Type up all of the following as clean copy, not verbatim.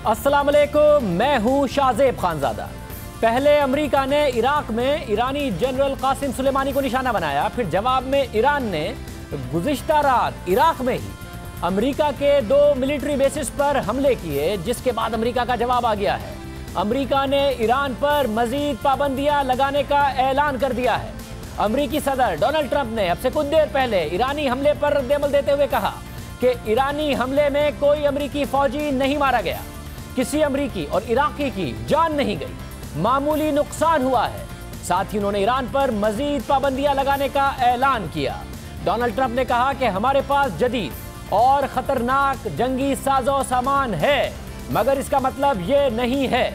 अस्सलाम वालेकुम, मैं हूं शाहजेब खानजादा। पहले अमेरिका ने इराक में ईरानी जनरल कासिम सुलेमानी को निशाना बनाया, फिर जवाब में ईरान ने गुज़िश्ता रात इराक में ही अमेरिका के 2 मिलिट्री बेसिस पर हमले किए, जिसके बाद अमेरिका का जवाब आ गया है। अमेरिका ने ईरान पर मजीद पाबंदियां लगाने का ऐलान कर दिया है। अमेरिकी सदर डोनाल्ड ट्रंप ने अब से कुछ देर पहले ईरानी हमले पर रद्द-ए-अमल देते हुए कहा कि ईरानी हमले में कोई अमेरिकी फौजी नहीं मारा गया, किसी अमेरिकी और इराकी की जान नहीं गई, मामूली नुकसान हुआ है। साथ ही उन्होंने ईरान पर मजीद पाबंदियां लगाने का ऐलान किया। डोनाल्ड ट्रंप ने कहा कि हमारे पास जदीद और खतरनाक जंगी साजो सामान है, मगर इसका मतलब ये नहीं है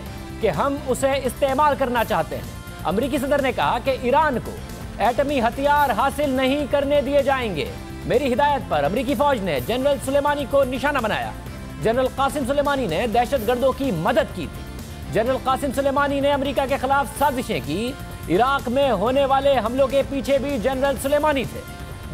कि हम उसे इस्तेमाल करना चाहते हैं। अमेरिकी सदर ने कहा कि ईरान को एटमी हथियार हासिल नहीं करने दिए जाएंगे। मेरी हिदायत पर अमेरिकी फौज ने जनरल सुलेमानी को निशाना बनाया। जनरल कासिम सुलेमानी ने दहशतगर्दों की मदद की थी। जनरल कासिम सुलेमानी ने अमेरिका के खिलाफ साजिशें की। इराक में होने वाले हमलों के पीछे भी जनरल सुलेमानी थे।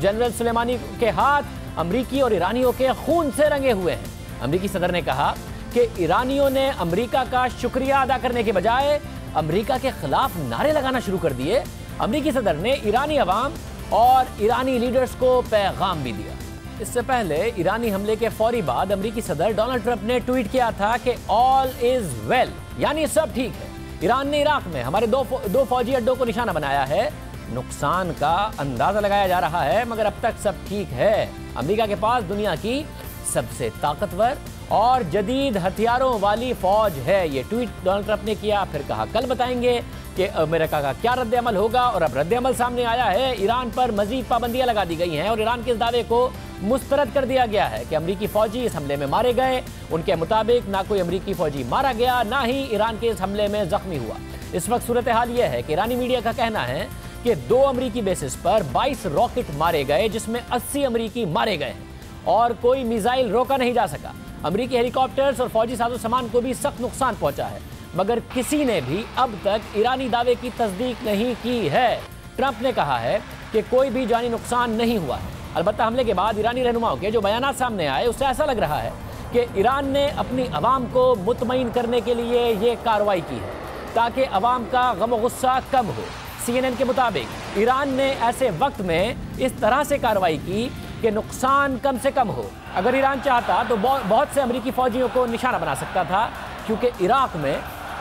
जनरल सुलेमानी के हाथ अमेरिकी और ईरानियों के खून से रंगे हुए हैं। अमेरिकी सदर ने कहा कि ईरानियों ने अमेरिका का शुक्रिया अदा करने के बजाय अमेरिका के खिलाफ नारे लगाना शुरू कर दिए। अमेरिकी सदर ने ईरानी अवाम और ईरानी लीडर्स को पैगाम भी दिया। इससे पहले ईरानी हमले के फौरी बाद अमेरिकी सदर डोनाल्ड ट्रंप ने ट्वीट किया था कि ऑल इज वेल, यानी सब ठीक है। ईरान ने इराक में हमारे दो फौजी अड्डों को निशाना बनाया है। नुकसान का अंदाजा लगाया जा रहा है, मगर अब तक सब ठीक है। अमेरिका के पास दुनिया की सबसे ताकतवर और जदीद हथियारों वाली फौज है। ये ट्वीट डोनाल्ड ट्रंप ने किया। फिर कहा कल बताएंगे कि अमेरिका का क्या रद्द-ए-अमल होगा, और अब रद्द-ए-अमल सामने आया है। ईरान पर मजीद पाबंदियां लगा दी गई हैं और ईरान के इस दावे को मुस्तरद कर दिया गया है कि अमेरिकी फौजी इस हमले में मारे गए। उनके मुताबिक ना कोई अमेरिकी फौजी मारा गया, ना ही ईरान के इस हमले में जख्मी हुआ। इस वक्त सूरत हाल यह है कि ईरानी मीडिया का कहना है कि 2 अमेरिकी बेसिस पर 22 रॉकेट मारे गए, जिसमें 80 अमेरिकी मारे गए हैं और कोई मिसाइल रोका नहीं जा सका। अमेरिकी हेलीकॉप्टर्स और फौजी साजो सामान को भी सख्त नुकसान पहुंचा है, मगर किसी ने भी अब तक ईरानी दावे की तस्दीक नहीं की है। ट्रंप ने कहा है कि कोई भी जानी नुकसान नहीं हुआ है। अलबत्ता हमले के बाद ईरानी रहनुमाओं के जो बयानात सामने आए, उससे ऐसा लग रहा है कि ईरान ने अपनी अवाम को मुतमईन करने के लिए ये कार्रवाई की है ताकि अवाम का गम और गुस्सा कम हो। CNN के मुताबिक ईरान ने ऐसे वक्त में इस तरह से कार्रवाई की कि नुकसान कम से कम हो। अगर ईरान चाहता तो बहुत से अमेरिकी फौजियों को निशाना बना सकता था, क्योंकि इराक में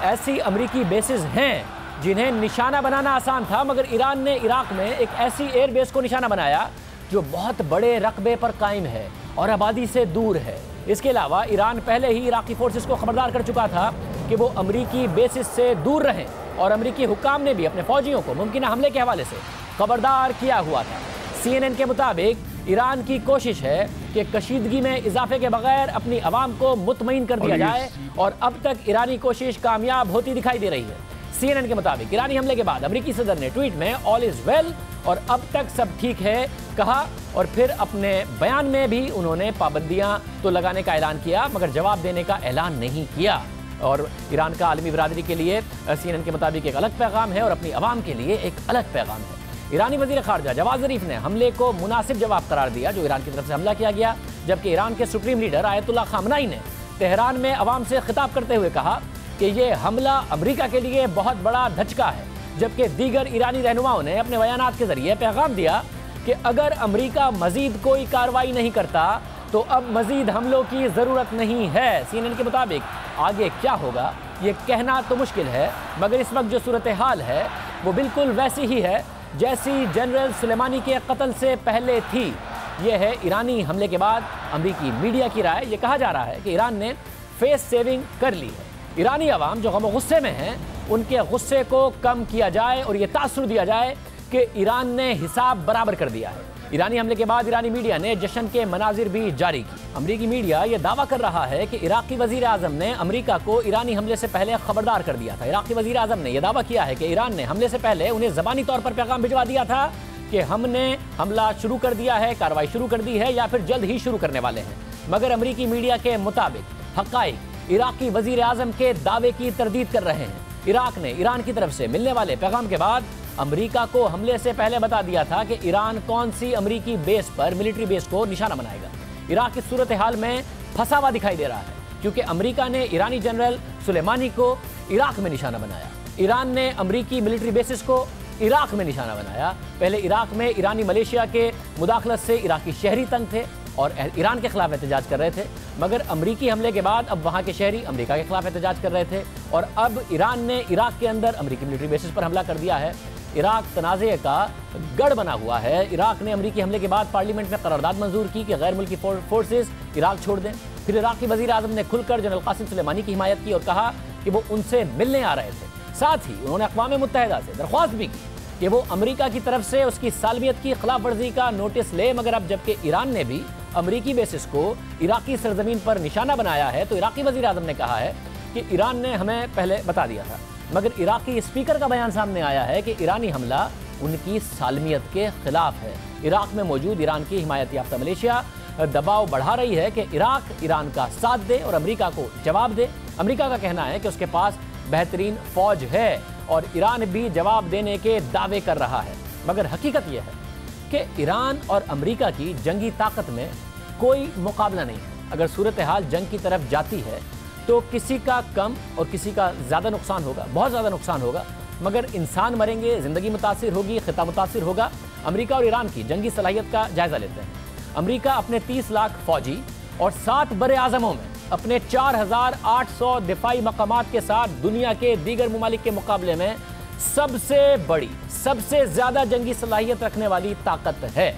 ऐसी अमेरिकी बेसिस हैं जिन्हें निशाना बनाना आसान था, मगर ईरान ने इराक में एक ऐसी एयर बेस को निशाना बनाया जो बहुत बड़े रकबे पर कायम है और आबादी से दूर है। इसके अलावा ईरान पहले ही इराकी फोर्सेस को खबरदार कर चुका था कि वो अमेरिकी बेसिस से दूर रहें, और अमेरिकी हुक्काम ने भी अपने फौजियों को मुमकिन हमले के हवाले से खबरदार किया हुआ था। CNN के मुताबिक ईरान की कोशिश है कि कशीदगी में इजाफे के बगैर अपनी अवाम को मुतमईन कर दिया जाए, और अब तक ईरानी कोशिश कामयाब होती दिखाई दे रही है। CNN के मुताबिक ईरानी हमले के बाद अमेरिकी सदर ने ट्वीट में ऑल इज वेल और अब तक सब ठीक है कहा, और फिर अपने बयान में भी उन्होंने पाबंदियां तो लगाने का ऐलान किया, मगर जवाब देने का ऐलान नहीं किया। और ईरान का आलमी बिरादरी के लिए CNN के मुताबिक एक अलग पैगाम है और अपनी अवाम के लिए एक अलग पैगाम है। ईरानी वजीर खारजा जवाद ज़रीफ ने हमले को मुनासिब जवाब करार दिया जो ईरान की तरफ से हमला किया गया, जबकि ईरान के सुप्रीम लीडर आयतुल्लाह खामनाई ने तेहरान में अवाम से खिताब करते हुए कहा कि ये हमला अमेरिका के लिए बहुत बड़ा धचका है। जबकि दीगर ईरानी रहनुमाओं ने अपने बयानात के जरिए पैगाम दिया कि अगर अमेरिका मजीद कोई कार्रवाई नहीं करता तो अब मजीद हमलों की ज़रूरत नहीं है। CNN के मुताबिक आगे क्या होगा ये कहना तो मुश्किल है, मगर इस वक्त जो सूरत हाल है वो बिल्कुल वैसी ही है जैसी जनरल सुलेमानी के कत्ल से पहले थी। यह है ईरानी हमले के बाद अमेरिकी मीडिया की राय। ये कहा जा रहा है कि ईरान ने फेस सेविंग कर ली है। ईरानी अवाम जो गम गुस्से में हैं, उनके गुस्से को कम किया जाए और ये तासुर दिया जाए कि ईरान ने हिसाब बराबर कर दिया है। ईरानी हमले के बाद ईरानी मीडिया ने जश्न के मनाजिर भी जारी की। अमेरिकी मीडिया ये दावा कर रहा है कि इराकी वजीर आजम ने अमेरिका को ईरानी हमले से पहले खबरदार कर दिया था। इराकी वजीर आजम ने यह दावा किया है कि ईरान ने हमले से पहले उन्हें ज़बानी तौर पर पैगाम भिजवा दिया था कि हमने हमला शुरू कर दिया है, कार्रवाई शुरू कर दी है या फिर जल्द ही शुरू करने वाले हैं। मगर अमेरिकी मीडिया के मुताबिक हक़ाइक़ इराकी वजीर आजम के दावे की तरदीद कर रहे हैं। इराक ने ईरान की तरफ से मिलने वाले पैगाम के बाद अमेरिका को हमले से पहले बता दिया था कि ईरान कौन सी अमेरिकी बेस पर मिलिट्री बेस को निशाना बनाएगा। इराक की सूरत हाल में फंसा हुआ दिखाई दे रहा है। क्योंकि अमेरिका ने ईरानी जनरल सुलेमानी को इराक में निशाना बनाया। ईरान ने अमेरिकी मिलिट्री बेसिस को इराक में निशाना बनाया। पहले इराक में ईरानी मलेशिया के मुदाखलत से इराकी शहरी तंग थे और ईरान के खिलाफ एहतजाज कर रहे थे, मगर अमरीकी हमले के बाद अब वहाँ के शहरी अमेरिका के खिलाफ एहतजाज कर रहे थे और अब ईरान ने इराक के अंदर अमेरिकी मिलिट्री बेसिस पर हमला कर दिया है। इराक तनाज़े का गढ़ बना हुआ है। इराक ने अमेरिकी हमले के बाद पार्लियामेंट में करारदाद मंजूर की कि गैर मुल्की फोर्सेस इराक छोड़ दें। फिर इराक़ी वज़ीर आज़म ने खुलकर जनरल कासिम सुलेमानी की हिमायत की और कहा कि वो उनसे मिलने आ रहे थे। साथ ही उन्होंने अक़वाम मुत्तहिदा से दरख्वास्त भी की कि वो अमेरिका की तरफ से उसकी सालमियत की खिलाफ वर्जी का नोटिस ले, मगर अब जबकि ईरान ने भी अमेरिकी बेसिस को इराकी सरजमीन पर निशाना बनाया है तो इराकी वज़ीर आज़म ने कहा है कि ईरान ने हमें पहले बता दिया था, मगर इराकी स्पीकर का बयान सामने आया है कि ईरानी हमला उनकी सालमियत के खिलाफ है। इराक में मौजूद ईरान की हिमायत याफ्ता मलेशिया दबाव बढ़ा रही है कि इराक ईरान का साथ दे और अमेरिका को जवाब दे। अमेरिका का कहना है कि उसके पास बेहतरीन फौज है और ईरान भी जवाब देने के दावे कर रहा है, मगर हकीकत यह है कि ईरान और अमेरिका की जंगी ताकत में कोई मुकाबला नहीं है। अगर सूरत हाल जंग की तरफ जाती है तो किसी का कम और किसी का ज़्यादा नुकसान होगा, बहुत ज़्यादा नुकसान होगा, मगर इंसान मरेंगे, ज़िंदगी मुतासिर होगी, खिता मुतासिर होगा। अमेरिका और ईरान की जंगी सलाहियत का जायज़ा लेते हैं। अमेरिका अपने 30 लाख फौजी और 7 बड़े आज़मों में अपने 4800 दिफाई मकामात के साथ दुनिया के दीगर ममालिक के मुकाबले में सबसे बड़ी, सबसे ज़्यादा जंगी सलाहियत रखने वाली ताकत है,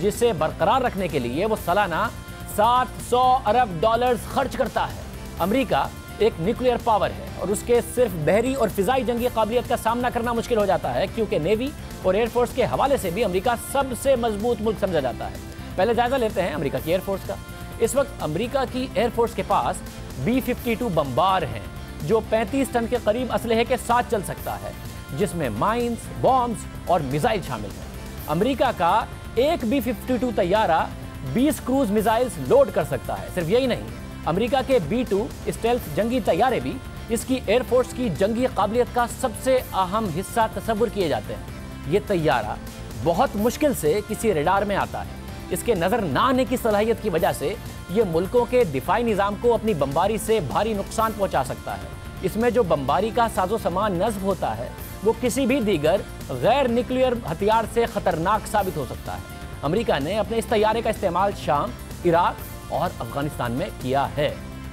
जिसे बरकरार रखने के लिए वो सालाना $700 अरब खर्च करता है। अमेरिका एक न्यूक्लियर पावर है और उसके सिर्फ बहरी और फिजाई जंगी काबिलियत का सामना करना मुश्किल हो जाता है, क्योंकि नेवी और एयरफोर्स के हवाले से भी अमेरिका सबसे मजबूत मुल्क समझा जाता है। पहले जायजा लेते हैं अमेरिका की एयरफोर्स का। इस वक्त अमेरिका की एयरफोर्स के पास B-52 बम्बार हैं जो 35 टन के करीब असलहे के साथ चल सकता है, जिसमें माइंस, बॉम्ब्स और मिसाइल शामिल हैं। अमेरिका का एक B-52 तैयारा 20 क्रूज मिसाइल्स लोड कर सकता है। सिर्फ यही नहीं, अमेरिका के B-2 स्टेल्थ जंगी तैयारे भी इसकी एयरफोर्स की जंगी काबिलियत का सबसे अहम हिस्सा तस्वुर किए जाते हैं। ये तैयारा बहुत मुश्किल से किसी रेडार में आता है। इसके नज़र ना आने की सलाहियत की वजह से ये मुल्कों के दिफाई निज़ाम को अपनी बमबारी से भारी नुकसान पहुंचा सकता है। इसमें जो बमबारी का साजो सामान नस्ब होता है वो किसी भी दीगर गैर न्यूक्लियर हथियार से ख़तरनाक साबित हो सकता है। अमेरिका ने अपने इस तैयारे का इस्तेमाल शाम, इराक और अफगानिस्तान में किया है।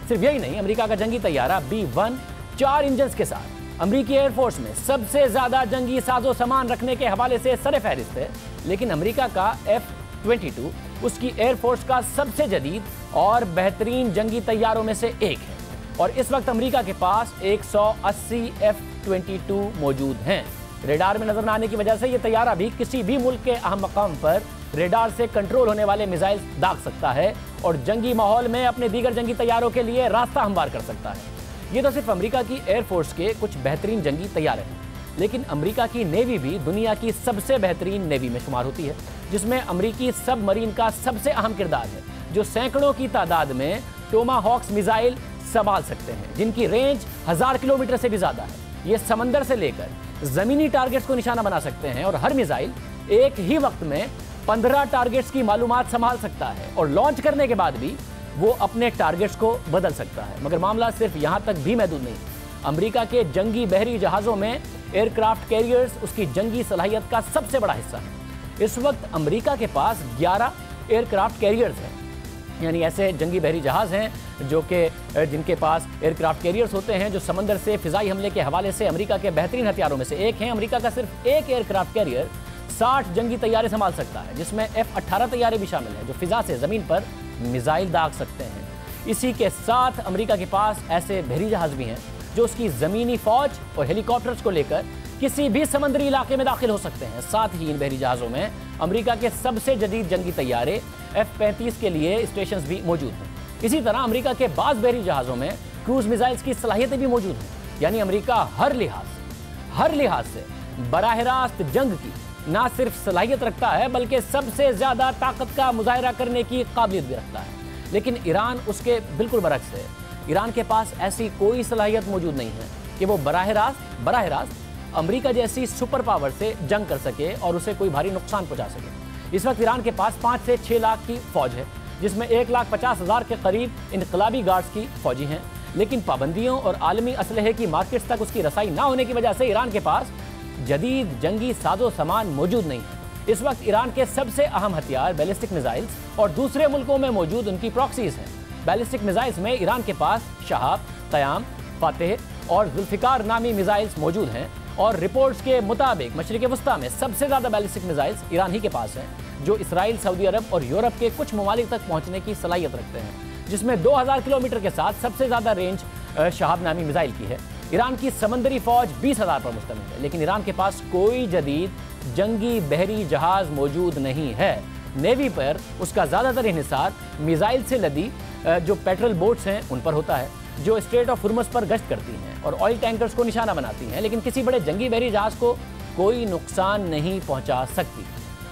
सिर्फ यही नहीं, अमेरिका का जंगी तैयारा B-1 4 इंजन के साथ अमेरिकी एयरफोर्स में सबसे ज़्यादा जंगी साजो सामान रखने के हवाले से सर फहरिस्त है, लेकिन अमेरिका का F-22 उसकी एयरफोर्स का सबसे जदीद और बेहतरीन जंगी तैयारों में से एक है और इस वक्त अमेरिका के पास 180 F-22 मौजूद हैं। रेडार में नजर न आने की वजह से यह तैयारा भी किसी भी मुल्क के अहम मकाम पर रेडार से कंट्रोल होने वाले मिसाइल दाग सकता है और जंगी माहौल में अपने दीगर जंगी तैयारों के लिए रास्ता हमवार कर सकता है। ये तो सिर्फ अमेरिका की एयरफोर्स के कुछ बेहतरीन जंगी तैयारे हैं, लेकिन अमेरिका की नेवी भी दुनिया की सबसे बेहतरीन नेवी में शुमार होती है, जिसमें अमेरिकी सबमरीन का सबसे अहम किरदार है, जो सैकड़ों की तादाद में टोमाहॉक्स मिसाइल संभाल सकते हैं, जिनकी रेंज 1000 किलोमीटर से भी ज़्यादा है। ये समंदर से लेकर ज़मीनी टारगेट्स को निशाना बना सकते हैं और हर मिसाइल एक ही वक्त में 15 टारगेट्स की मालूमात संभाल सकता है और लॉन्च करने के बाद भी वो अपने टारगेट्स को बदल सकता है। मगर मामला सिर्फ यहाँ तक भी महदूद नहीं। अमेरिका के जंगी बहरी जहाज़ों में एयरक्राफ्ट कैरियर्स उसकी जंगी सलाहियत का सबसे बड़ा हिस्सा है। इस वक्त अमेरिका के पास 11 एयरक्राफ्ट कैरियर्स हैं, यानी ऐसे जंगी बहरी जहाज़ हैं जो कि जिनके पास एयरक्राफ्ट कैरियर्स होते हैं, जो समंदर से फ़िज़ाई हमले के हवाले से अमेरिका के बेहतरीन हथियारों में से एक हैं। अमेरिका का सिर्फ एक एयरक्राफ्ट कैरियर 60 जंगी तैयारे संभाल सकता है, जिसमें F-18 तैयारे भी शामिल हैं जो फ़िज़ा से ज़मीन पर मिसाइल दाग सकते हैं। इसी के साथ अमेरिका के पास ऐसे बहरी जहाज़ भी हैं जो उसकी ज़मीनी फ़ौज और हेलीकॉप्टर्स को लेकर किसी भी समंदरी इलाके में दाखिल हो सकते हैं। साथ ही इन बहरी जहाज़ों में अमेरिका के सबसे जदीद जंगी तैयारे F-35 के लिए स्टेशन भी मौजूद हैं। इसी तरह अमेरिका के बाज़ बहरी जहाज़ों में क्रूज़ मिसाइल्स की सलाहियतें भी मौजूद हैं, यानी अमेरिका हर लिहाज से बराह रास्त जंग की ना सिर्फ सलाहियत रखता है बल्कि सबसे ज़्यादा ताकत का मुजाहरा करने की काबिलियत भी रखता है। लेकिन ईरान उसके बिल्कुल बरक्स है। ईरान के पास ऐसी कोई सलाहियत मौजूद नहीं है कि वो बराह रास्त अमेरिका जैसी सुपर पावर से जंग कर सके और उसे कोई भारी नुकसान पहुंचा सके। इस वक्त ईरान के पास 5 से 6 लाख की फौज है, जिसमें 1,50,000 के करीब इनकलाबी गार्ड्स की फौजी हैं। लेकिन पाबंदियों और आलमी असलहे की मार्केट्स तक उसकी रसाई ना होने की वजह से ईरान के पास जदीद जंगी साजो सामान मौजूद नहीं है। इस वक्त ईरान के सबसे अहम हथियार बैलिस्टिक मिसाइल्स और दूसरे मुल्कों में मौजूद उनकी प्रॉक्सीज हैं। बैलिस्टिक मिसाइल्स में ईरान के पास शहाब, क़याम, फातेह और जुल्फ़िकार नामी मिसाइल्स मौजूद हैं और रिपोर्ट्स के मुताबिक मशरिक़ वस्ता में सबसे ज़्यादा बैलिस्टिक मिसाइल्स ईरान ही के पास हैं, जो इसराइल, सऊदी अरब और यूरोप के कुछ ममालिक तक पहुँचने की सलाहियत रखते हैं, जिसमें 2000 किलोमीटर के साथ सबसे ज़्यादा रेंज शहाब नामी मिसाइल की है। ईरान की समंदरी फौज 20,000 पर मुश्तमिल है, लेकिन ईरान के पास कोई जदीद जंगी बहरी जहाज़ मौजूद नहीं है। नेवी पर उसका ज़्यादातर इन्हिसार मिसाइल से लदी जो पेट्रोल बोट्स हैं उन पर होता है, जो स्ट्रेट ऑफ हुर्मुज़ पर गश्त करती हैं और ऑयल टैंकर्स को निशाना बनाती हैं, लेकिन किसी बड़े जंगी बहरी जहाज़ को कोई नुकसान नहीं पहुँचा सकती।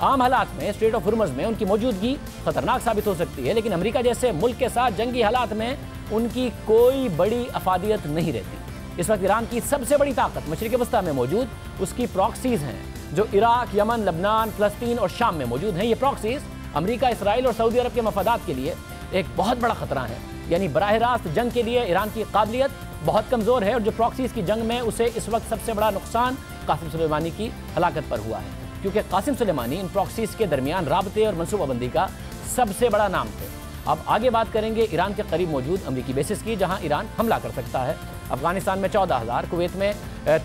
आम हालात में स्ट्रेट ऑफ हुर्मुज़ में उनकी मौजूदगी खतरनाक साबित हो सकती है, लेकिन अमेरिका जैसे मुल्क के साथ जंगी हालात में उनकी कोई बड़ी अफादियत नहीं रहती। इस वक्त ईरान की सबसे बड़ी ताकत मशरिक़ वस्ता में मौजूद उसकी प्रॉक्सीज हैं, जो इराक, यमन, लबनान, फ़लस्तीन और शाम में मौजूद हैं। ये प्रॉक्सीज अमेरिका, इसराइल और सऊदी अरब के मफादात के लिए एक बहुत बड़ा खतरा है। यानी बराह रास्त जंग के लिए ईरान की काबिलियत बहुत कमज़ोर है और जो प्रॉक्सीज की जंग में उसे इस वक्त सबसे बड़ा नुकसान कासिम सुलेमानी की हलाकत पर हुआ है, क्योंकि कासिम सुलेमानी इन प्रॉक्सीज के दरमियान राबते और मनसूबाबंदी का सबसे बड़ा नाम थे। अब आगे बात करेंगे ईरान के करीब मौजूद अमरीकी बेसिस की, जहां ईरान हमला कर सकता है। अफगानिस्तान में 14,000, कुवैत में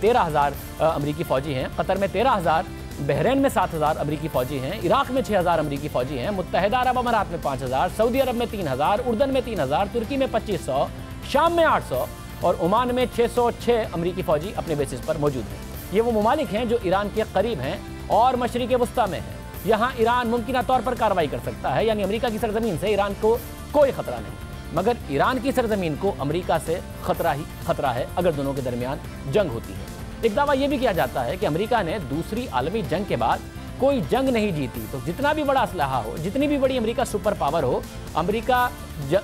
13,000 अमरीकी फ़ौजी हैं, कतर में 13,000, बहरीन में 7,000 अमरीकी फ़ौजी हैं, इराक में 6,000 अमरीकी फ़ौजी हैं, मुत्तहिदा अरब अमारात में 5,000, सऊदी अरब में 3,000, उर्दन में 3,000, तुर्की में 2,500, शाम में 800 और ओमान में 606 अमरीकी फ़ौजी अपने बेसिस पर मौजूद हैं। ये वो ममालिक हैं जो ईरान के करीब हैं और मशरिक़ वस्ता में हैं। यहाँ ईरान मुमकिन तौर पर कार्रवाई कर सकता है, यानी अमेरिका की सरजमीन से ईरान को कोई ख़तरा नहीं, मगर ईरान की सरजमीन को अमेरिका से ख़तरा ही ख़तरा है अगर दोनों के दरमियान जंग होती है। एक दावा यह भी किया जाता है कि अमेरिका ने दूसरी आलमी जंग के बाद कोई जंग नहीं जीती, तो जितना भी बड़ा असलहा हो, जितनी भी बड़ी अमेरिका सुपर पावर हो, अमेरिका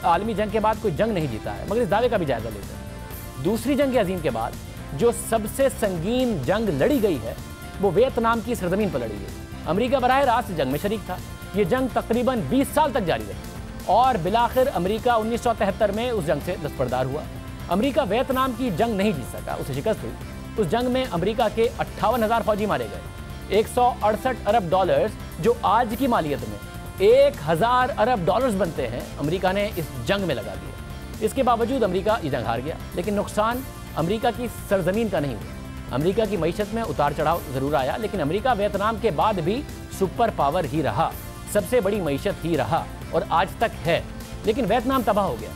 आलमी जंग के बाद कोई जंग नहीं जीता है। मगर इस दावे का भी जायज़ा लेते हैं। दूसरी जंग अजीम के बाद जो सबसे संगीन जंग लड़ी गई है वो वियतनाम की सरजमीन पर लड़ी गई। अमेरिका बराह रास्त जंग में शरीक था। ये जंग तकरीबन 20 साल तक जारी रही और बिलाखिर अमेरिका 1973 में उस जंग से दस्तबरदार हुआ। अमेरिका वियतनाम की जंग नहीं जीत सका, उसे शिकस्त हुई। उस जंग में अमेरिका के 58,000 फौजी मारे गए। 168 अरब डॉलर्स, जो आज की मालियत में 1,000 अरब डॉलर्स बनते हैं, अमेरिका ने इस जंग में लगा दिए। इसके बावजूद अमेरिका ये जंग हार गया, लेकिन नुकसान अमेरिका की सरजमीन का नहीं हुआ। अमेरिका की मईशत में उतार चढ़ाव ज़रूर आया, लेकिन अमेरिका वियतनाम के बाद भी सुपर पावर ही रहा, सबसे बड़ी मईशत ही रहा और आज तक है। लेकिन वियतनाम तबाह हो गया,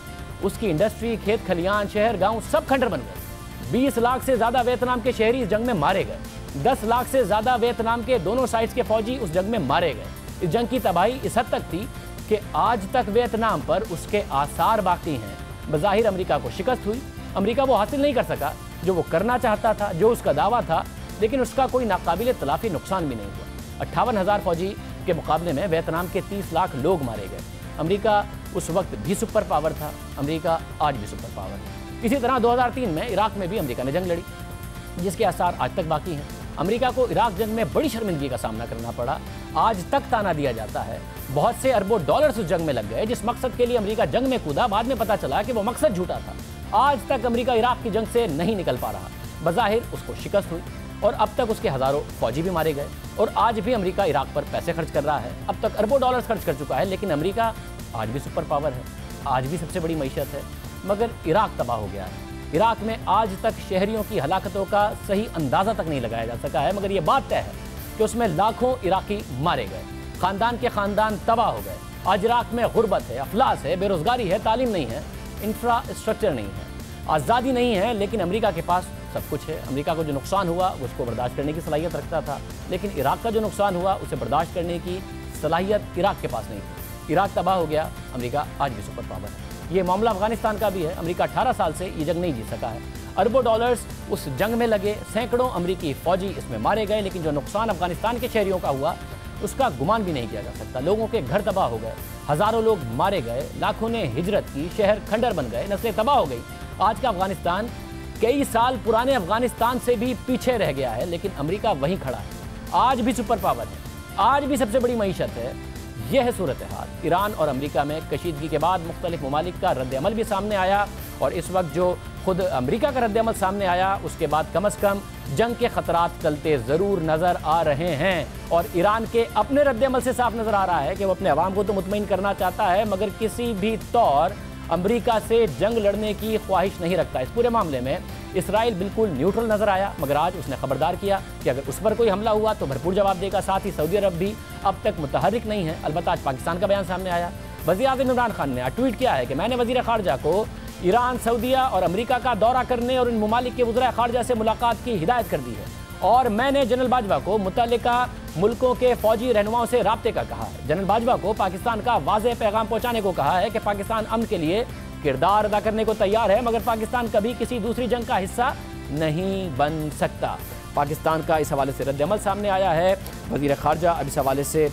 उसकी इंडस्ट्री, खेत खलियान, शहर, गांव सब खंडर बन गए। 20 लाख से ज़्यादा वियतनाम के शहरी इस जंग में मारे गए। 10 लाख से ज़्यादा वियतनाम के दोनों साइड्स के फौजी उस जंग में मारे गए। इस जंग की तबाही इस हद तक थी कि आज तक वियतनाम पर उसके आसार बाकी हैं। बज़ाहिर अमेरिका को शिकस्त हुई, अमेरिका वो हासिल नहीं कर सका जो वो करना चाहता था, जो उसका दावा था, लेकिन उसका कोई नाकाबिल तलाफी नुकसान भी नहीं हुआ। 58,000 फौजी के मुकाबले में वियतनाम के 30 लाख लोग मारे गए। अमेरिका उस वक्त भी सुपर पावर था, अमेरिका आज भी सुपर पावर है। इसी तरह 2003 में इराक में भी अमेरिका ने जंग लड़ी, जिसके आसार आज तक बाकी हैं। अमेरिका को इराक जंग में बड़ी शर्मिंदगी का सामना करना पड़ा। आज तक ताना दिया जाता है बहुत से अरबों डॉलर्स उस जंग में लग गए। जिस मकसद के लिए अमेरिका जंग में कूदा, बाद में पता चला कि वो मकसद झूठा था। आज तक अमेरिका इराक की जंग से नहीं निकल पा रहा। बज़ाहिर उसको शिकस्त हुई और अब तक उसके हज़ारों फौजी भी मारे गए और आज भी अमेरिका इराक पर पैसे खर्च कर रहा है। अब तक अरबों डॉलर्स खर्च कर चुका है, लेकिन अमेरिका आज भी सुपर पावर है, आज भी सबसे बड़ी मईशत है, मगर इराक तबाह हो गया है। इराक में आज तक शहरियों की हलाकतों का सही अंदाज़ा तक नहीं लगाया जा सका है, मगर ये बात तय है कि उसमें लाखों इराकी मारे गए, ख़ानदान के ख़ानदान तबाह हो गए। आज इराक में गुर्बत है, अफलास है, बेरोज़गारी है, तालीम नहीं है, इंफ्रास्ट्रक्चर नहीं है, आज़ादी नहीं है, लेकिन अमेरिका के पास सब कुछ है। अमेरिका को जो नुकसान हुआ उसको बर्दाश्त करने की सलाहियत रखता था, लेकिन इराक का जो नुकसान हुआ उसे बर्दाश्त करने की सलाहियत इराक के पास नहीं थी। इराक तबाह हो गया, अमेरिका आज भी सुपर पावर है। ये मामला अफगानिस्तान का भी है। अमेरिका 18 साल से ये जंग नहीं जीत सका है। अरबों डॉलर्स उस जंग में लगे, सैकड़ों अमेरिकी फ़ौजी इसमें मारे गए, लेकिन जो नुकसान अफगानिस्तान के शहरियों का हुआ उसका गुमान भी नहीं किया जा सकता। लोगों के घर तबाह हो गए, हज़ारों लोग मारे गए, लाखों ने हिजरत की, शहर खंडर बन गए, नस्लें तबाह हो गई। आज का अफगानिस्तान कई साल पुराने अफगानिस्तान से भी पीछे रह गया है, लेकिन अमेरिका वहीं खड़ा है। आज भी सुपर पावर है, आज भी सबसे बड़ी मईशत है। यह है सूरत हाल। ईरान और अमेरिका में कशीदगी के बाद मुख्तलिफ ममालिक का रद्द-ए-अमल भी सामने आया, और इस वक्त जो खुद अमेरिका का रद्द-ए-अमल सामने आया उसके बाद कम अज़ कम जंग के खतरात चलते ज़रूर नज़र आ रहे हैं। और ईरान के अपने रद्द-ए-अमल से साफ नज़र आ रहा है कि वो अपने अवाम को तो मुतमईन करना चाहता है, मगर किसी भी तौर अमेरिका से जंग लड़ने की ख्वाहिश नहीं रखता। इस पूरे मामले में इसराइल बिल्कुल न्यूट्रल नजर आया, मगर आज उसने खबरदार किया कि अगर उस पर कोई हमला हुआ तो भरपूर जवाब देगा। साथ ही सऊदी अरब भी अब तक मुतहर्रिक नहीं है। अलबत्ता आज पाकिस्तान का बयान सामने आया। वज़ीर-ए-आज़म इमरान खान ने ट्वीट किया है कि मैंने वज़ीर ख़ारजा को ईरान, सऊदीया और अमेरिका का दौरा करने और इन ममालिक के वज़ीर ख़ारजा से मुलाकात की हिदायत कर दी है, और मैंने जनरल बाजवा को मुतल्लिका मुल्कों के फौजी रहनुमाओं से राब्ते का कहा है। जनरल बाजवा को पाकिस्तान का वाज़ेह पैगाम पहुँचाने को कहा है कि पाकिस्तान अमन के लिए किरदार अदा करने को तैयार है, मगर पाकिस्तान कभी किसी दूसरी जंग का हिस्सा नहीं बन सकता। पाकिस्तान का इस हवाले से रद्द-ए-अमल सामने आया है। वज़ीर ख़ारजा अब इस हवाले से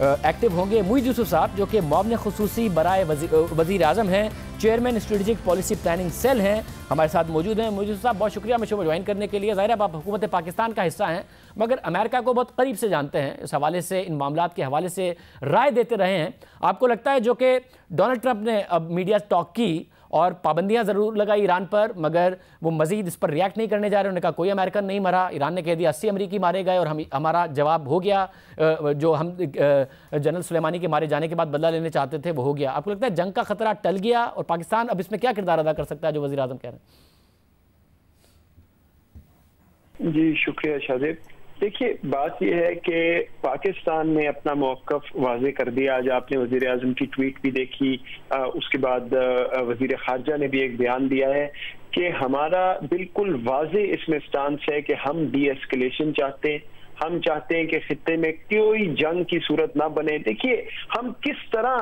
एक्टिव होंगे। मुईद यूसुफ साहब जो कि मुआविन ख़ुसूसी बराए वज़ीर आज़म हैं, chairman strategic policy planning cell हैं, हमारे साथ मौजूद हैं। मुईद यूसुफ साहब बहुत शुक्रिया शो में ज्वाइन करने के लिए। ज़ाहिर है आप हुकूमत पाकिस्तान का हिस्सा हैं, मगर अमेरिका को बहुत करीब से जानते हैं, इस हवाले से इन मामलात के हवाले से राय देते रहे हैं। आपको लगता है जो कि डोनाल्ड ट्रंप ने अब मीडिया टॉक की और पाबंदियां ज़रूर लगाई ईरान पर, मगर वो मज़ीद इस पर रिएक्ट नहीं करने जा रहे। उन्होंने कहा कोई अमेरिकन नहीं मरा, ईरान ने कह दिया 80 अमरीकी मारे गए और हमारा जवाब हो गया, जो हम जनरल सुलेमानी के मारे जाने के बाद बदला लेने चाहते थे वो हो गया। आपको लगता है जंग का खतरा टल गया और पाकिस्तान अब इसमें क्या किरदार अदा कर सकता है, जो वज़ीर आज़म कह रहे हैं? जी शुक्रिया शाजिब। देखिए बात यह है कि पाकिस्तान ने अपना मौक़िफ़ वाज़े कर दिया। आज आपने वज़ीर आज़म की ट्वीट भी देखी, उसके बाद वज़ीर ख़ारजा ने भी एक बयान दिया है कि हमारा बिल्कुल वाज़े इसमें स्टांस है कि हम डी एस्केलेशन चाहते हैं। हम चाहते हैं कि खित्ते में कोई जंग की सूरत ना बने। देखिए हम किस तरह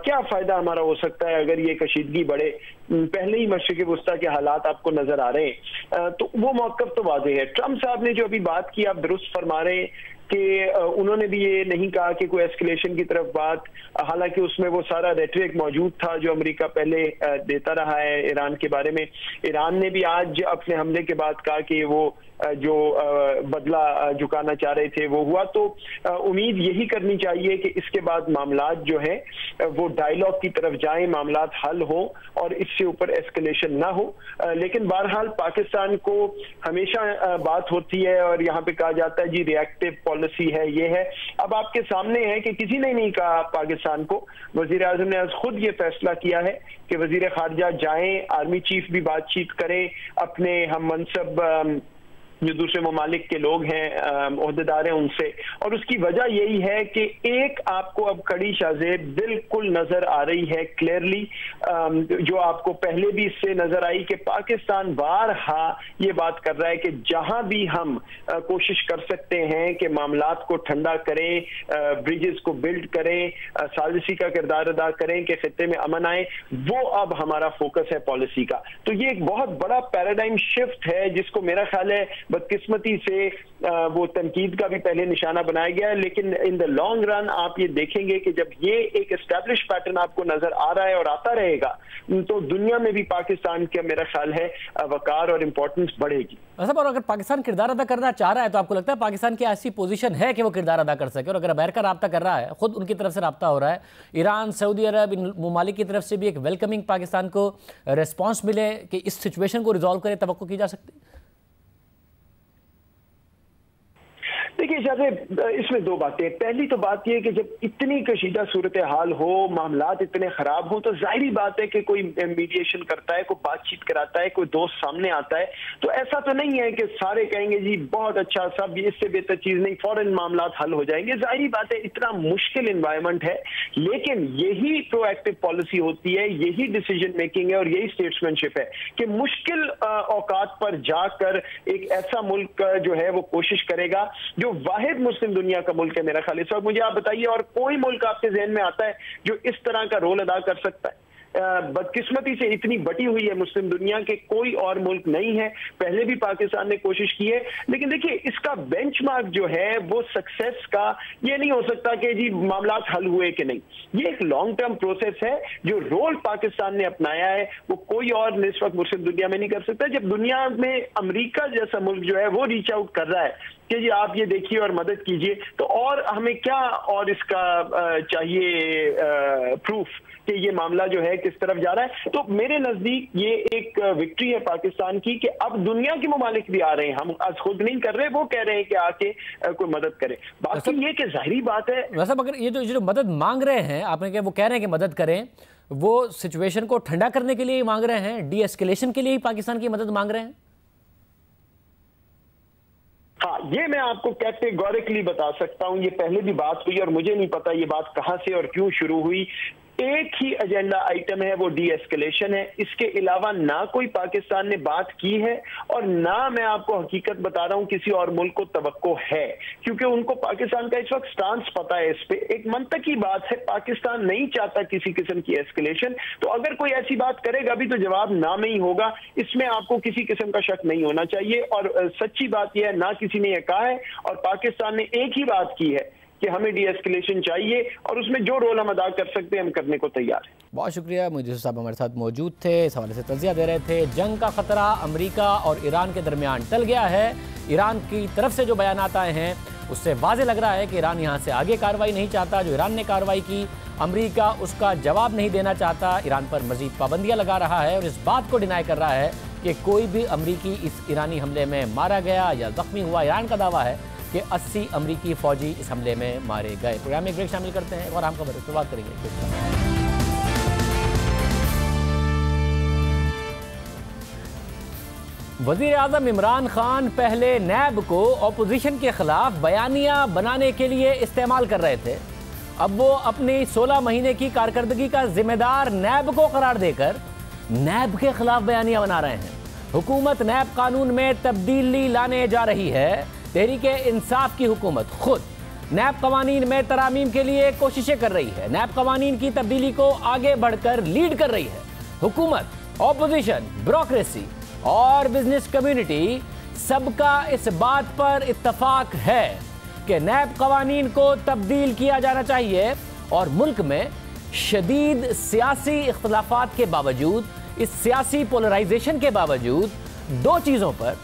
क्या फायदा हमारा हो सकता है अगर ये कशीदगी बढ़े। पहले ही मशरिक़ वुस्ता के हालात आपको नजर आ रहे हैं, तो वो मौक़िफ़ तो वाज़ेह है। ट्रंप साहब ने जो अभी बात की, आप दुरुस्त फरमा रहे हैं कि उन्होंने भी ये नहीं कहा कि कोई एस्केलेशन की तरफ बात, हालांकि उसमें वो सारा रेटरिक मौजूद था जो अमेरिका पहले देता रहा है ईरान के बारे में। ईरान ने भी आज अपने हमले के बाद कहा कि वो जो बदला झुकाना चाह रहे थे वो हुआ। तो उम्मीद यही करनी चाहिए कि इसके बाद मामलात जो है वो डायलॉग की तरफ जाएं, मामलात हल हो और इससे ऊपर एस्केलेशन ना हो। लेकिन बहरहाल पाकिस्तान को हमेशा बात होती है और यहाँ पे कहा जाता है जी रिएक्टिव पॉलिसी है, ये है। अब आपके सामने है कि किसी ने नहीं कहा पाकिस्तान को, वजीर आजम ने आज खुद ये फैसला किया है कि वजीर खारजा जाएं, आर्मी चीफ भी बातचीत करें, अपने हम मनसब जो दूसरे ममालिक के लोग हैं, ओहदेदार हैं, उनसे। और उसकी वजह यही है कि एक आपको अब कड़ी शाज़ेब बिल्कुल नजर आ रही है क्लियरली, जो आपको पहले भी इससे नजर आई कि पाकिस्तान बारहा ये बात कर रहा है कि जहां भी हम कोशिश कर सकते हैं कि मामलात को ठंडा करें, ब्रिजेस को बिल्ड करें, साजिशी का किरदार अदा करें कि खित्ते में अमन आए, वो अब हमारा फोकस है पॉलिसी का। तो ये एक बहुत बड़ा पैराडाइम शिफ्ट है जिसको मेरा ख्याल है बदकिस्मती से वो तनकीद का भी पहले निशाना बनाया गया है, लेकिन इन द लॉन्ग रन आप ये देखेंगे कि जब ये एक एस्टैब्लिश पैटर्न आपको नजर आ रहा है और आता रहेगा तो दुनिया में भी पाकिस्तान का मेरा ख्याल है वकार और इंपॉर्टेंस बढ़ेगी। और अगर पाकिस्तान किरदार अदा करना चाह रहा है तो आपको लगता है पाकिस्तान की ऐसी पोजीशन है कि वो किरदार अदा कर सके? और अगर अमेरिका राब्ता कर रहा है, खुद उनकी तरफ से राब्ता हो रहा है, ईरान, सऊदी अरब, इन ममालिक की तरफ से भी एक वेलकमिंग पाकिस्तान को रिस्पॉन्स मिले कि इस सिचुएशन को रिजॉल्व करे, तवक्को की जा सकती है? देखिए शायद इसमें दो बातें। पहली तो बात यह कि जब इतनी कशीदा सूरत हाल हो, मामलात इतने खराब हो, तो जाहिर बात है कि कोई मीडिएशन करता है, कोई बातचीत कराता है, कोई दोस्त सामने आता है। तो ऐसा तो नहीं है कि सारे कहेंगे जी बहुत अच्छा, सब इससे बेहतर चीज नहीं, फौरन मामलात हल हो जाएंगे। जाहिर बात है इतना मुश्किल एनवायरनमेंट है, लेकिन यही प्रोएक्टिव पॉलिसी होती है, यही डिसीजन मेकिंग है और यही स्टेट्समैनशिप है कि मुश्किल औकात पर जाकर एक ऐसा मुल्क जो है वो कोशिश करेगा, जो वाहिद मुस्लिम दुनिया का मुल्क है मेरा ख्याल। इस वक्त मुझे आप बताइए और कोई मुल्क आपके जहन में आता है जो इस तरह का रोल अदा कर सकता है? बदकिस्मती से इतनी बटी हुई है मुस्लिम दुनिया के कोई और मुल्क नहीं है। पहले भी पाकिस्तान ने कोशिश की है, लेकिन देखिए इसका बेंचमार्क जो है वो सक्सेस का ये नहीं हो सकता कि जी मामला हल हुए कि नहीं। ये एक लॉन्ग टर्म प्रोसेस है। जो रोल पाकिस्तान ने अपनाया है वो कोई और इस वक्त मुस्लिम दुनिया में नहीं कर सकता। जब दुनिया में अमेरिका जैसा मुल्क जो है वो रीच आउट कर रहा है कि जी आप ये देखिए और मदद कीजिए, तो और हमें क्या और इसका चाहिए प्रूफ कि ये मामला जो है किस तरफ जा रहा है। तो मेरे नजदीक ये एक विक्ट्री है पाकिस्तान की कि अब दुनिया के ममालिक भी आ रहे हैं, हम आज खुद नहीं कर रहे, वो कह रहे हैं कि आके कोई मदद करे। बाकी ये कि जाहिर बात है वैसे मगर ये जो मदद मांग रहे हैं आपने क्या वो कह रहे हैं कि मदद करें, वो सिचुएशन को ठंडा करने के लिए ही मांग रहे हैं, डी एस्केलेशन के लिए ही पाकिस्तान की मदद मांग रहे हैं? हाँ, ये मैं आपको कैटेगोरिकली बता सकता हूं। ये पहले भी बात हुई और मुझे नहीं पता ये बात कहां से और क्यों शुरू हुई। एक ही एजेंडा आइटम है, वो डी एस्केलेशन है। इसके अलावा ना कोई पाकिस्तान ने बात की है और ना मैं आपको हकीकत बता रहा हूं किसी और मुल्क को तवक्को है, क्योंकि उनको पाकिस्तान का इस वक्त स्टांस पता है। इस पे एक मंतक की बात है, पाकिस्तान नहीं चाहता किसी किस्म की एस्केलेशन। तो अगर कोई ऐसी बात करेगा भी तो जवाब ना में ही होगा, इसमें आपको किसी किस्म का शक नहीं होना चाहिए। और सच्ची बात यह है, ना किसी ने यह कहा है और पाकिस्तान ने एक ही बात की है कि हमें डी एस्केलेशन चाहिए और उसमें जो रोल हम अदा कर सकते हैं हम करने को तैयार हैं। बहुत शुक्रिया, मुझे साहब हमारे साथ मौजूद थे, इस हवाले से तज़िया दे रहे थे। जंग का खतरा अमेरिका और ईरान के दरमियान टल गया है। ईरान की तरफ से जो बयानात आए हैं उससे वाज़ेह लग रहा है कि ईरान यहाँ से आगे कार्रवाई नहीं चाहता। जो ईरान ने कार्रवाई की, अमेरिका उसका जवाब नहीं देना चाहता, ईरान पर मजीद पाबंदियाँ लगा रहा है और इस बात को डिनाई कर रहा है कि कोई भी अमरीकी इस ईरानी हमले में मारा गया या जख्मी हुआ। ईरान का दावा है कि 80 अमरीकी फौजी इस हमले में मारे गए। प्रोग्राम में ब्रेक शामिल करते हैं और हम खबर पर बात करेंगे। वज़ीर आज़म इमरान खान पहले नैब को ऑपोजिशन के खिलाफ बयानिया बनाने के लिए इस्तेमाल कर रहे थे। अब वो अपनी 16 महीने की कारकर्दगी का जिम्मेदार नैब को करार देकर नैब के खिलाफ बयानिया बना रहे हैं। हुकूमत नैब कानून में तब्दीली लाने जा रही है। तहरीके इंसाफ की हुकूमत खुद नैब कवानीन में तरामीम के लिए कोशिशें कर रही है। नैब कवानीन की तब्दीली को आगे बढ़कर लीड कर रही है। हुकूमत, ऑपोजिशन, ब्यूरोक्रेसी और बिजनेस कम्युनिटी सबका इस बात पर इत्तफाक है कि नैब कवानीन को तब्दील किया जाना चाहिए और मुल्क में शदीद सियासी इख्तलाफात के बावजूद, इस सियासी पोलराइजेशन के बावजूद दो चीज़ों पर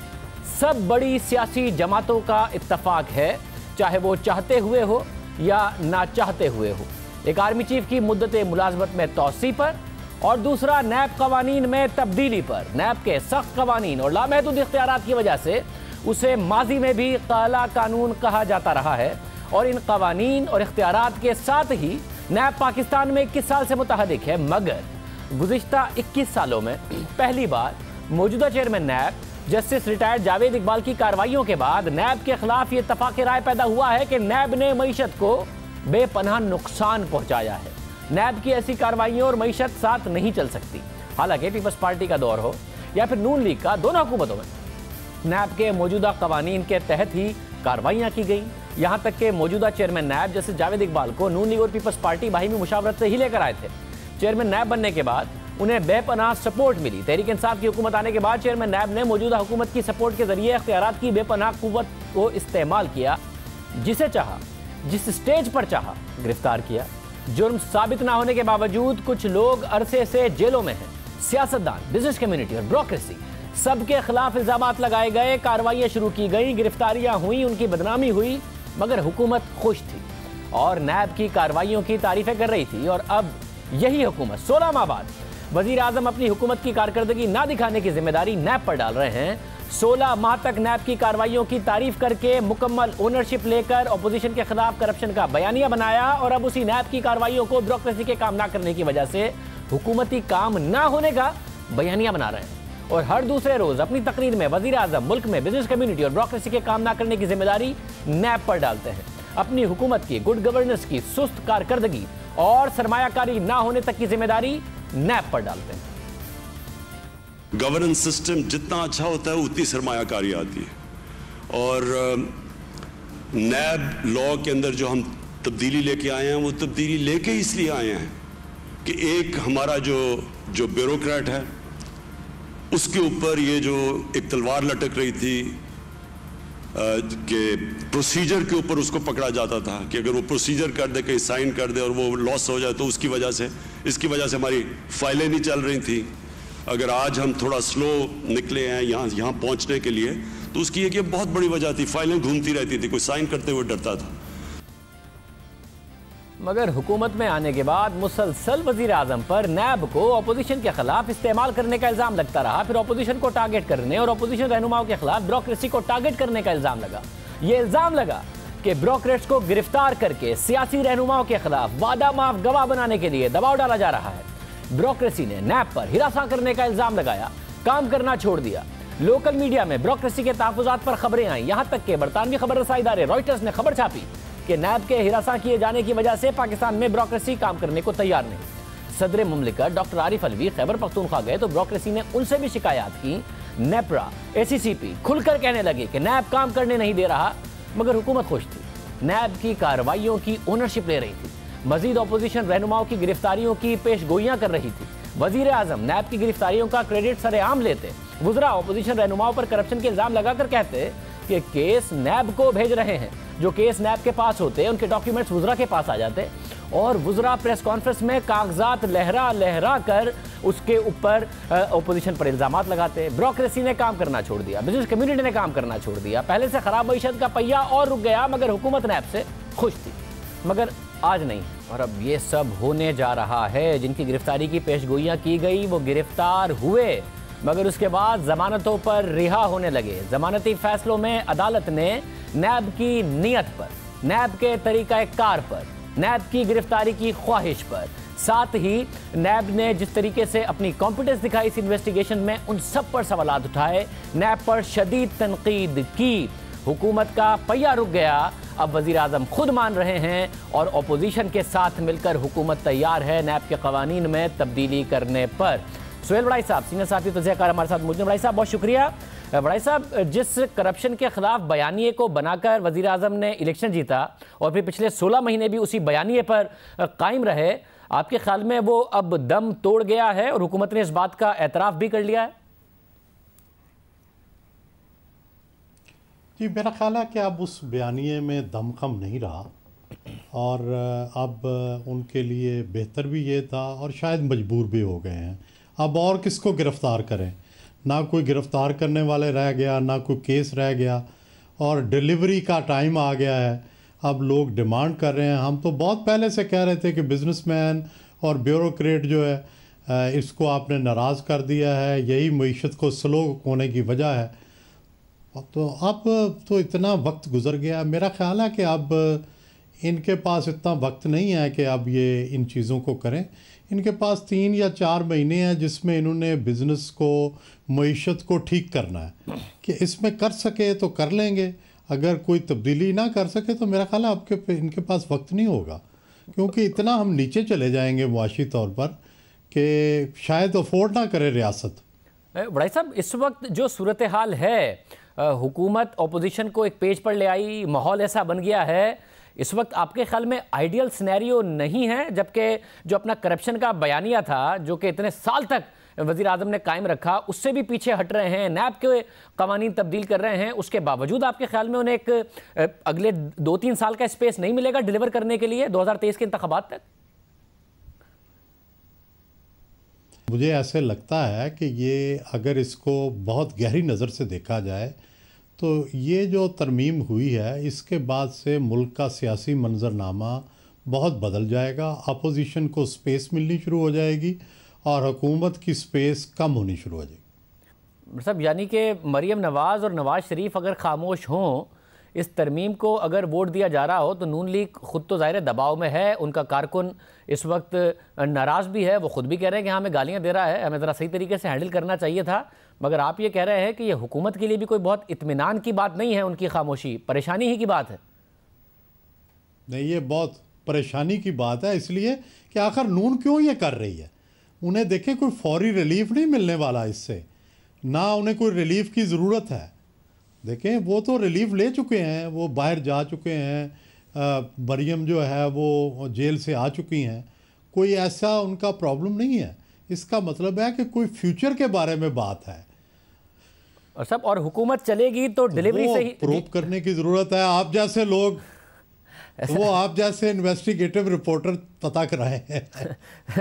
सब बड़ी सियासी जमातों का इत्तफाक है, चाहे वो चाहते हुए हो या ना चाहते हुए हो। एक आर्मी चीफ की मुद्दत मुलाजमत में तौसी पर और दूसरा नैब कवानीन में तब्दीली पर। नैब के सख्त कवानीन और लामहदूद इख्तियारात की वजह से उसे माजी में भी काला कानून कहा जाता रहा है और इन कवानीन और इख्तियारात के साथ ही नैब पाकिस्तान में 21 साल से मुतहदिक है। मगर गुज़िश्ता 21 सालों में पहली बार मौजूदा chairman NAB justice retired Javed Iqbal की कार्रवाइयों के बाद नैब के खिलाफ ये इत्तफाक़ राय पैदा हुआ है कि नैब ने मईशत को बेपनाह नुकसान पहुंचाया है। नैब की ऐसी कार्रवाइयों और मईशत साथ नहीं चल सकती। हालांकि पीपल्स पार्टी का दौर हो या फिर नून लीग का, दोनों हुकूमतों में नैब के मौजूदा कवानीन के तहत ही कार्रवाइयाँ की गई। यहाँ तक कि मौजूदा chairman NAB justice Javed Iqbal को नून लीग और पीपल्स पार्टी बाहिमी मुशावरत से ही लेकर आए थे। चेयरमैन नैब बनने के बाद उन्हें बेपनाह सपोर्ट मिली। तहरीक इंसाफ की हुकूमत आने के बाद चेयरमैन नैब ने मौजूदा हुकूमत की सपोर्ट के जरिए इख्तियारात की बेपनाह कुव्वत को इस्तेमाल किया, जिसे चाहा, जिस स्टेज पर चाहा गिरफ्तार किया। जुर्म साबित ना होने के बावजूद कुछ लोग अरसे से जेलों में हैं। सियासतदान, बिजनेस कम्युनिटी और ब्यूरोक्रेसी सबके खिलाफ इल्जामात लगाए गए, कार्रवाइयाँ शुरू की गई, गिरफ्तारियाँ हुई, उनकी बदनामी हुई, मगर हुकूमत खुश थी और नैब की कार्रवाइयों की तारीफें कर रही थी। और अब यही हुकूमत 16 माह बाद वजीर आजम अपनी हुकूमत की कारकर्दगी ना दिखाने की जिम्मेदारी नैब पर डाल रहे हैं। 16 माह तक नैब की कार्रवाइयों की तारीफ करके मुकम्मल ओनरशिप लेकर ऑपोजिशन के खिलाफ करप्शन का बयानिया बनाया और अब उसी नैब की कार्रवाइयों को ब्यूरोक्रेसी के काम ना करने की वजह से हुकूमती काम ना होने का बयानिया बना रहे हैं। और हर दूसरे रोज अपनी तकरीर में वजीर आजम मुल्क में बिजनेस कम्युनिटी और ब्यूरोक्रेसी के काम ना करने की जिम्मेदारी नैब पर डालते हैं। अपनी हुकूमत की गुड गवर्नेंस की सुस्त कारकर्दगी और सरमायाकारी ना होने तक की जिम्मेदारी नैब पर डालते हैं। गवर्नेंस सिस्टम जितना अच्छा होता है उतनी सरमायाकारी आती है। और नैब लॉ के अंदर जो हम तब्दीली लेके आए हैं वो तब्दीली लेके इसलिए आए हैं कि एक हमारा जो ब्यूरोक्रेट है उसके ऊपर ये जो एक तलवार लटक रही थी कि प्रोसीजर के ऊपर उसको पकड़ा जाता था कि अगर वो प्रोसीजर कर दे, कहीं साइन कर दे और वो लॉस हो जाए तो इसकी वजह से हमारी फाइलें नहीं चल रही थी। अगर आज हम थोड़ा स्लो निकले हैं यहाँ पहुँचने के लिए तो उसकी एक ये बहुत बड़ी वजह थी, फाइलें घूमती रहती थी, कोई साइन करते हुए डरता था। मगर हुकूमत में आने के बाद मुसलसल वजीर आजम पर नैब को अपोजिशन के खिलाफ इस्तेमाल करने का इल्जाम लगता रहा। फिर अपोजिशन को टारगेट करने और अपोजिशन रहनुमाओं के खिलाफ ब्यूरोक्रेसी को टारगेट करने का इल्जाम लगा। ये इल्जाम लगा कि ब्यूरोक्रेट्स को गिरफ्तार करके सियासी रहनुमाओं के खिलाफ वादा माफ गवाह बनाने के लिए दबाव डाला जा रहा है। ब्यूरोक्रेसी ने नैब पर हिरासत करने का इल्जाम लगाया, काम करना छोड़ दिया। लोकल मीडिया में ब्यूरोक्रेसी के तहफ़्फ़ुज़ात पर खबरें आई, यहां तक कि बरतानवी खबर रसाई इदारे रॉयटर्स ने खबर छापी कि नैब के हिरासत किए जाने की वजह से पाकिस्तान में ब्यूरोक्रेसी काम करने को तैयार नहीं। सदर मुमलिकत डॉक्टर आरिफ अलवी खैबर पख्तूनख्वा गए तो ब्यूरोक्रेसी ने उनसे भी शिकायत की। नेपरा, ACCP खुलकर कहने लगे कि नैब काम करने नहीं दे रहा, मगर हुकूमत खुश थी, नैब की कार्रवाइयों की ओनरशिप ले रही थी, मजीद अपोजिशन रहनुमाओं की गिरफ्तारियों की पेशगोइयां कर रही थी। वजीर आजम नैब की गिरफ्तारियों का क्रेडिट सरेआम लेते, वुज़रा अपोजिशन रहनुमाओं पर करप्शन के इल्जाम लगाकर कहते कि केस नैब को भेज रहे हैं। जो केस नैब के पास होते उनके डॉक्यूमेंट्स वुज़रा के पास आ जाते और वुज़रा प्रेस कॉन्फ्रेंस में कागजात लहरा लहरा कर उसके ऊपर अपोजिशन पर इल्जामात लगाते। ब्यूरोक्रेसी ने काम करना छोड़ दिया, बिजनेस कम्युनिटी ने काम करना छोड़ दिया। पहले से खराब मईशत का पहिया और रुक गया, मगर हुकूमत नैब से खुश थी, मगर आज नहीं। और अब ये सब होने जा रहा है। जिनकी गिरफ्तारी की पेशगोइयां की गई वो गिरफ्तार हुए, मगर उसके बाद जमानतों पर रिहा होने लगे। जमानती फैसलों में अदालत ने नैब की नीयत पर, नैब के तरीक़ाकार पर, नैब की गिरफ्तारी की ख्वाहिश पर, साथ ही नैब ने जिस तरीके से अपनी कॉम्पिटेंस दिखाई इस इन्वेस्टिगेशन में, उन सब पर सवालात उठाए, नैब पर शदीद तनकीद की। हुकूमत का पहिया रुक गया। अब वज़ीर आज़म खुद मान रहे हैं और अपोजिशन के साथ मिलकर हुकूमत तैयार है नैब के कवानीन में तब्दीली करने पर। सुहेल बड़ाई साहब, सीनियर साथी तज़कियाकार हमारे साथ मौजूद। बड़ाई साहब बहुत शुक्रिया। बड़ाई साहब, जिस करप्शन के खिलाफ बयानिए को बनाकर वज़ीर आज़म ने इलेक्शन जीता और फिर पिछले 16 महीने भी उसी बयानिए पर कायम रहे, आपके ख्याल में वो अब दम तोड़ गया है और हुकूमत ने इस बात का एतराफ़ भी कर लिया है? जी, मेरा ख्याल है कि अब उस बयानिए में दमखम नहीं रहा और अब उनके लिए बेहतर भी ये था और शायद मजबूर भी हो गए हैं। अब और किसको गिरफ़्तार करें, ना कोई गिरफ़्तार करने वाले रह गया, ना कोई केस रह गया और डिलीवरी का टाइम आ गया है। अब लोग डिमांड कर रहे हैं। हम तो बहुत पहले से कह रहे थे कि बिजनेसमैन और ब्यूरोक्रेट जो है इसको आपने नाराज़ कर दिया है, यही मईशत को स्लो होने की वजह है। तो अब तो इतना वक्त गुज़र गया, मेरा ख्याल है कि अब इनके पास इतना वक्त नहीं है कि अब ये इन चीज़ों को करें। इनके पास 3 या 4 महीने हैं जिसमें इन्होंने बिज़नेस को, मईशत को ठीक करना है कि इसमें कर सके तो कर लेंगे, अगर कोई तब्दीली ना कर सके तो मेरा ख्याल है इनके पास वक्त नहीं होगा, क्योंकि इतना हम नीचे चले जाएंगे मुआशी तौर पर कि शायद अफोर्ड ना करे रियासत। बड़ाई साहब, इस वक्त जो सूरत हाल है, हुकूमत अपोजिशन को एक पेज पर ले आई, माहौल ऐसा बन गया है, इस वक्त आपके ख्याल में आइडियल सिनेरियो नहीं है? जबकि जो अपना करप्शन का बयानिया था, जो कि इतने साल तक वज़ीर आज़म ने कायम रखा, उससे भी पीछे हट रहे हैं, नैब के कवानीन तब्दील कर रहे हैं, उसके बावजूद आपके ख्याल में उन्हें एक अगले 2-3 साल का स्पेस नहीं मिलेगा डिलीवर करने के लिए 2023 के इंतखाबात तक? मुझे ऐसे लगता है कि ये अगर इसको बहुत गहरी नज़र से देखा जाए तो ये जो तरमीम हुई है इसके बाद से मुल्क का सियासी मंजरनामा बहुत बदल जाएगा। अपोजिशन को स्पेस मिलनी शुरू हो जाएगी और हुकूमत की स्पेस कम होनी शुरू हो जाएगी। मतलब यानी कि मरीम नवाज़ और नवाज़ शरीफ अगर खामोश हों, इस तरमीम को अगर वोट दिया जा रहा हो तो नून लीग खुद तो ज़ाहिर दबाव में है, उनका कारकुन इस वक्त नाराज़ भी है, वो खुद भी कह रहे हैं कि हमें गालियां दे रहा है, हमें ज़रा सही तरीके से हैंडल करना चाहिए था। मगर आप ये कह रहे हैं कि ये हुकूमत के लिए भी कोई बहुत इत्मीनान की बात नहीं है, उनकी खामोशी परेशानी ही की बात है। नहीं, ये बहुत परेशानी की बात है, इसलिए कि आखिर नून क्यों ये कर रही है। उन्हें देखें कोई फौरी रिलीफ नहीं मिलने वाला इससे, ना उन्हें कोई रिलीफ की ज़रूरत है। देखें वो तो रिलीफ ले चुके हैं, वो बाहर जा चुके हैं, मरियम जो है वो जेल से आ चुकी हैं, कोई ऐसा उनका प्रॉब्लम नहीं है। इसका मतलब है कि कोई फ्यूचर के बारे में बात है। और सब और हुकूमत चलेगी तो डिलीवरी से ही प्रूव करने की ज़रूरत है। आप जैसे लोग वो आप जैसे इन्वेस्टिगेटिव रिपोर्टर पता कराए हैं।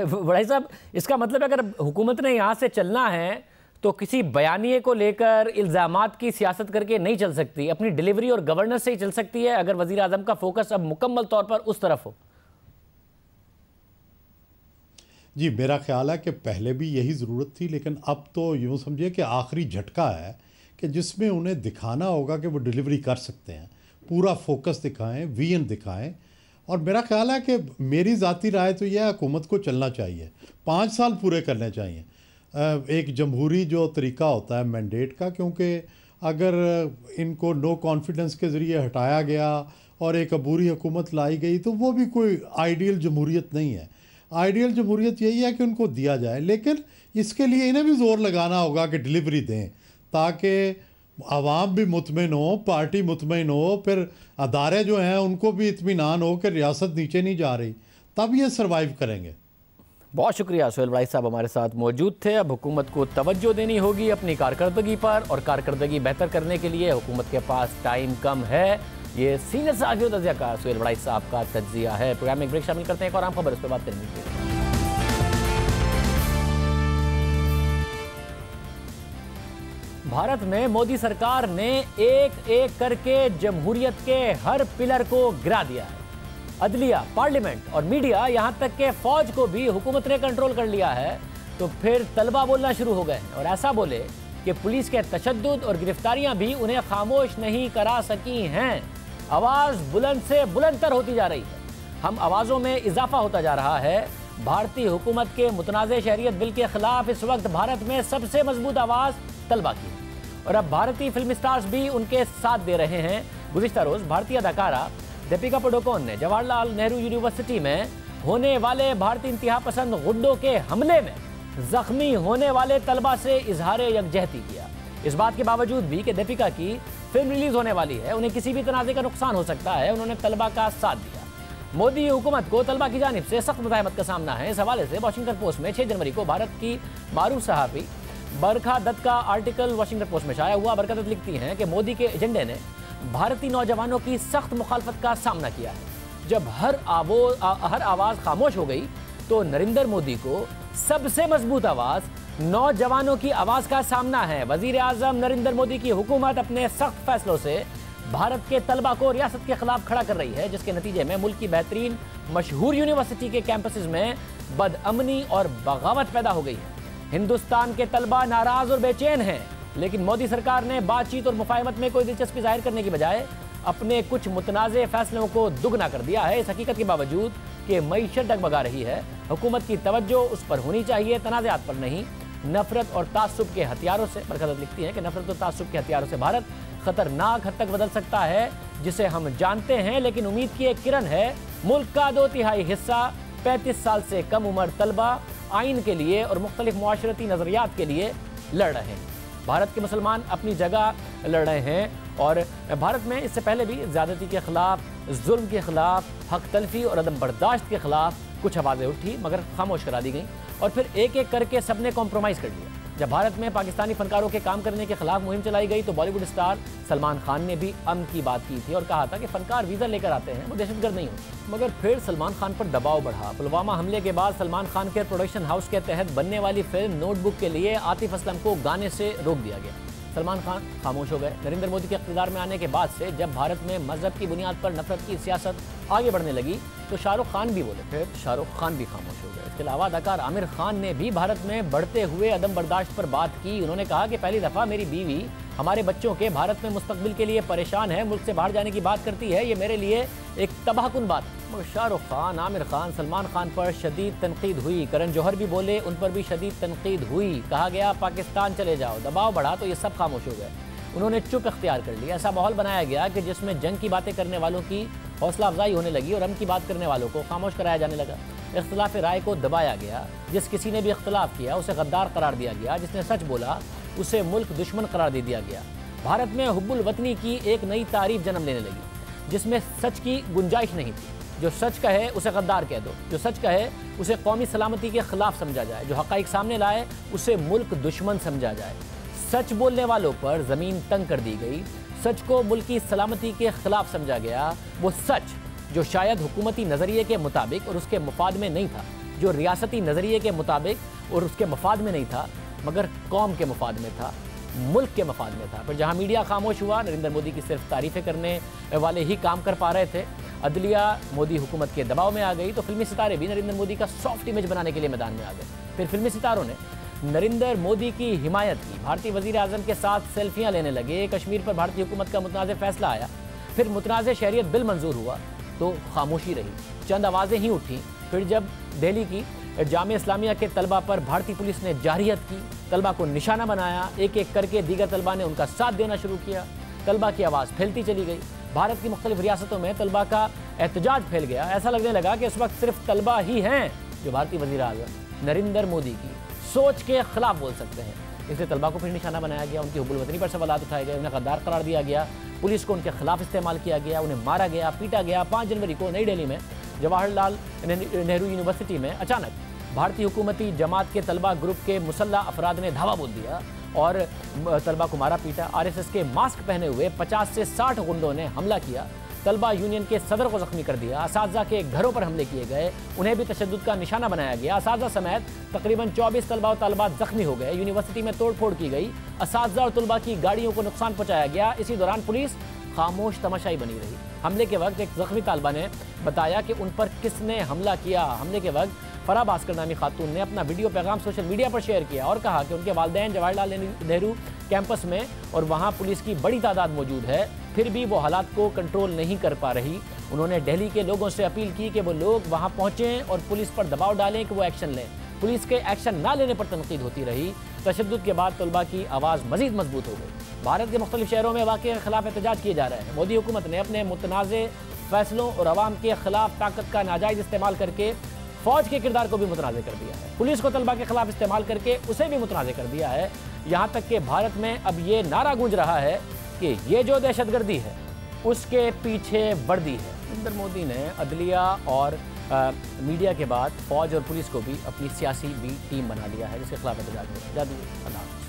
भाई साहब, इसका मतलब अगर हुकूमत ने यहाँ से चलना है तो किसी बयानिए को लेकर इल्ज़ामात की सियासत करके नहीं चल सकती, अपनी डिलीवरी और गवर्नेंस से ही चल सकती है, अगर वज़ीर आज़म का फोकस अब मुकम्मल तौर पर उस तरफ हो। जी, मेरा ख्याल है कि पहले भी यही ज़रूरत थी, लेकिन अब तो यूँ समझिए कि आखिरी झटका है कि जिसमें उन्हें दिखाना होगा कि वो डिलीवरी कर सकते हैं, पूरा फोकस दिखाएं, विजन दिखाएं। और मेरा ख्याल है कि मेरी ज़ाती राय तो यह है, हुकूमत को चलना चाहिए, 5 साल पूरे करने चाहिए। एक जमहूरी जो तरीका होता है मैंडेट का, क्योंकि अगर इनको नो कॉन्फिडेंस के ज़रिए हटाया गया और एक अबूरी हुकूमत लाई गई तो वो भी कोई आइडियल जमहूरियत नहीं है। आइडियल जमहूरियत यही है कि उनको दिया जाए, लेकिन इसके लिए इन्हें भी ज़ोर लगाना होगा कि डिलीवरी दें, ताकि आवाम भी मुतमिन हो, पार्टी मुतमिन हो, फिर अदारे जो हैं उनको भी इत्मीनान हो कि रियासत नीचे नहीं जा रही, तब ये सर्वाइव करेंगे। बहुत शुक्रिया सोहेल बड़ाई साहब हमारे साथ मौजूद थे। अब हुकूमत को तवज्जो देनी होगी अपनी कारकर्दगी पर, और कारकर्दगी बेहतर करने के लिए हुकूमत के पास टाइम कम है। ये सीनियर सहाफ़ी और तज़कियाकार सोहेल बड़ाई साहब का तज्ज़िया है। प्रोग्राम में एक ब्रेक शामिल करते हैं, एक और आम खबर उस पर बात करेंगे। भारत में मोदी सरकार ने एक एक करके जमहूरियत के हर पिलर को गिरा दिया है। अदलिया, पार्लियामेंट और मीडिया, यहां तक के फौज को भी हुकूमत ने कंट्रोल कर लिया है। तो फिर तलबा बोलना शुरू हो गए हैं, और ऐसा बोले कि पुलिस के तशद्दुद और गिरफ्तारियां भी उन्हें खामोश नहीं करा सकी हैं। आवाज बुलंद से बुलंदतर होती जा रही है, हम आवाजों में इजाफा होता जा रहा है। भारतीय हुकूमत के मुतनाज़ शहरियत बिल के खिलाफ इस वक्त भारत में सबसे मजबूत आवाज तलबा की, और अब भारतीय फिल्म स्टार्स भी उनके साथ दे रहे हैं। गुज़िश्ता रोज भारतीय अदाकारा दीपिका पादुकोण ने जवाहरलाल नेहरू यूनिवर्सिटी में होने वाले भारतीय इंतहा पसंद गुंडों के हमले में जख्मी होने वाले तलबा से इजहार यकजहती किया। इस बात के बावजूद भी कि दीपिका की फिल्म रिलीज होने वाली है, उन्हें किसी भी तनाज़े का नुकसान हो सकता है, उन्होंने तलबा का साथ दिया। मोदी हुकूमत को तलबा की जानिब से सख्त मुज़ाहमत का सामना है। इस हवाले से वाशिंगटन पोस्ट में 6 जनवरी को भारत की मारूफ सहाफ़ी बरखा दत्त का आर्टिकल वाशिंगटन पोस्ट में शाया हुआ। बरखा दत्त लिखती हैं कि मोदी के एजेंडे ने भारतीय नौजवानों की सख्त मुखालफत का सामना किया है। जब हर आवाज़ खामोश हो गई तो नरेंद्र मोदी को सबसे मजबूत आवाज़ नौजवानों की आवाज़ का सामना है। वज़ीर आज़म नरेंद्र मोदी की हुकूमत अपने सख्त फैसलों से भारत के तलबा को रियासत के खिलाफ खड़ा कर रही है, जिसके नतीजे में मुल्क की बेहतरीन मशहूर यूनिवर्सिटी के कैंपसेस में बदअमनी और बगावत पैदा हो गई है। हिंदुस्तान के तलबा नाराज और बेचैन हैं, लेकिन मोदी सरकार ने बातचीत और मुफाहमत में कोई दिलचस्पी जाहिर करने की बजाय अपने कुछ मुतनाज़े फैसलों को दुगना कर दिया है। इस हकीकत के बावजूद कि मईशत डगमगा रही है, हुकूमत की तवज्जो उस पर होनी चाहिए, तनाज़ात पर नहीं, नफरत और तासुब के हथियारों से। बरखा दत्त लिखती है कि नफरत और तासुब के हथियारों से भारत खतरनाक हद तक बदल सकता है, जिसे हम जानते हैं, लेकिन उम्मीद की एक किरण है। मुल्क का 2/3 हिस्सा 35 साल से कम उम्र तलबा आइन के लिए और मुख्तलिफ मुआशरती नज़रियात के लिए लड़ रहे हैं। भारत के मुसलमान अपनी जगह लड़ रहे हैं, और भारत में इससे पहले भी ज़्यादती के ख़िलाफ़, जुल्म के ख़िलाफ़, हक तलफी और अदम बर्दाश्त के ख़िलाफ़ कुछ आवाज़ें उठी, मगर खामोश करा दी गई, और फिर एक एक करके सब ने कॉम्प्रोमाइज़ कर लिया। जब भारत में पाकिस्तानी फनकारों के काम करने के खिलाफ मुहिम चलाई गई तो बॉलीवुड स्टार सलमान खान ने भी अमन की बात की थी और कहा था कि फनकार वीज़ा लेकर आते हैं, वो दहशतगर्द नहीं होते। मगर फिर सलमान खान पर दबाव बढ़ा। पुलवामा हमले के बाद सलमान खान के प्रोडक्शन हाउस के तहत बनने वाली फिल्म नोटबुक के लिए आतिफ असलम को गाने से रोक दिया गया। सलमान खान खामोश हो गए। नरेंद्र मोदी के इक़्तिदार में आने के बाद से जब भारत में मजहब की बुनियाद पर नफरत की सियासत आगे बढ़ने लगी तो शाहरुख खान भी बोले, फिर शाहरुख खान भी खामोश हो गए। इसके अलावा अदाकार आमिर खान ने भी भारत में बढ़ते हुए अदम बर्दाश्त पर बात की। उन्होंने कहा कि पहली दफ़ा मेरी बीवी हमारे बच्चों के भारत में मुस्तकबिल के लिए परेशान है, मुल्क से बाहर जाने की बात करती है, ये मेरे लिए एक तबाहकुन बात। मगर शाहरुख खान, आमिर खान, सलमान खान पर शदीद तनकीद हुई। करण जौहर भी बोले, उन पर भी शदीद तनकीद हुई। कहा गया पाकिस्तान चले जाओ, दबाव बढ़ा तो ये सब खामोश हो गए। उन्होंने चुप इख्तियार कर लिया। ऐसा माहौल बनाया गया कि जिसमें जंग की बातें करने वालों की हौसला अफजाई होने लगी और अमन की बात करने वालों को खामोश कराया जाने लगा। इख्तिलाफ राय को दबाया गया। जिस किसी ने भी इख्तिलाफ किया उसे गद्दार करार दिया गया। जिसने सच बोला उसे मुल्क दुश्मन करार दे दिया गया। भारत में हुब्बुल वतनी की एक नई तारीफ जन्म लेने लगी जिसमें सच की गुंजाइश नहीं थी। जो सच कहे उसे गद्दार कह दो, जो सच कहे उसे कौमी सलामती के खिलाफ समझा जाए, जो हक़ाइक़ सामने लाए उसे मुल्क दुश्मन समझा जाए। सच बोलने वालों पर ज़मीन तंग कर दी गई, सच को मुल्क की सलामती के खिलाफ समझा गया। वो सच जो शायद हुकूमती नज़रिए के मुताबिक और उसके मफाद में नहीं था, जो रियासती नज़रिए के मुताबिक और उसके मफाद में नहीं था, मगर कौम के मफाद में था, मुल्क के मफाद में था। फिर जहाँ मीडिया खामोश हुआ, नरेंद्र मोदी की सिर्फ तारीफ़ें करने वाले ही काम कर पा रहे थे, अदलिया मोदी हुकूमत के दबाव में आ गई, तो फिल्मी सितारे भी नरेंद्र मोदी का सॉफ्ट इमेज बनाने के लिए मैदान में आ गए। फिर फिल्मी सितारों ने नरेंद्र मोदी की हिमायत की, भारतीय वज़ीर आज़म के साथ सेल्फियाँ लेने लगे, कश्मीर पर भारतीय हुकूमत का मुतनाज़ फैसला आया, फिर मुतनाज़ शहरियत बिल मंजूर हुआ तो खामोशी रही, चंद आवाज़ें ही उठी। फिर जब दिल्ली की जामिया इस्लामिया के तलबा पर भारतीय पुलिस ने जारियत की, तलबा को निशाना बनाया, एक एक करके दीगर तलबा ने उनका साथ देना शुरू किया, तलबा की आवाज़ फैलती चली गई। भारत की मुख्तलिफ रियासतों में तलबा का एहतजाज फैल गया। ऐसा लगने लगा कि इस वक्त सिर्फ तलबा ही हैं जो भारतीय वज़ीर आज़म नरेंद्र मोदी की सोच के खिलाफ बोल सकते हैं। इसलिए तलबा को फिर निशाना बनाया गया, उनकी हुब्बुल वतनी पर सवालात उठाए गए, उन्हें गद्दार करार दिया गया, पुलिस को उनके खिलाफ इस्तेमाल किया गया, उन्हें मारा गया, पीटा गया। 5 जनवरी को नई दिल्ली में जवाहरलाल नेहरू यूनिवर्सिटी में अचानक भारतीय हुकूमती जमात के तलबा ग्रुप के मुसल्ला अफराद ने धावा बोल दिया और तलबा को मारा पीटा। RSS के मास्क पहने हुए 50 से 60 गुंडों ने हमला किया, तलबा यूनियन के सदर को जख्मी कर दिया, असातिज़ा के घरों पर हमले किए गए, उन्हें भी तशद्दुद का निशाना बनाया गया। असातिज़ा समेत तकरीबन 24 तलबा और तलबात जख्मी हो गए, यूनिवर्सिटी में तोड़फोड़ की गई, असातिज़ा और तलबा की गाड़ियों को नुकसान पहुंचाया गया। इसी दौरान पुलिस खामोश तमाशाई बनी रही। हमले के वक्त एक जख्मी तालिबा ने बताया कि उन पर किसने हमला किया। हमले के वक्त फराह भास्कर नामी खातून ने अपना वीडियो पैगाम सोशल मीडिया पर शेयर किया और कहा कि उनके वालिदैन जवाहरलाल नेहरू कैंपस में और वहाँ पुलिस की बड़ी तादाद मौजूद है, फिर भी वो हालात को कंट्रोल नहीं कर पा रही। उन्होंने दिल्ली के लोगों से अपील की कि वो लोग वहाँ पहुँचें और पुलिस पर दबाव डालें कि वो एक्शन लें। पुलिस के एक्शन ना लेने पर तनकीद होती रही। तशद्दुद के बाद तलबा की आवाज़ मज़ीद मजबूत हो गई। भारत के मुख्तलिफ शहरों में वाक़े के खिलाफ एहतजाज किए जा रहे हैं। मोदी हुकूमत ने अपने मुतनाज़े फैसलों और अवाम के खिलाफ ताकत का नाजायज़ इस्तेमाल करके फ़ौज के किरदार को भी मुतनाज़े कर दिया है, पुलिस को तलबा के खिलाफ इस्तेमाल करके उसे भी मुतनाज़े कर दिया है। यहाँ तक कि भारत में अब ये नारा गूंज रहा है कि ये जो दहशतगर्दी है उसके पीछे वर्दी है। नरेंद्र मोदी ने अदलिया और मीडिया के बाद फ़ौज और पुलिस को भी अपनी सियासी भी टीम बना लिया है, जिसके खिलाफ एहतजाज हो रहा है।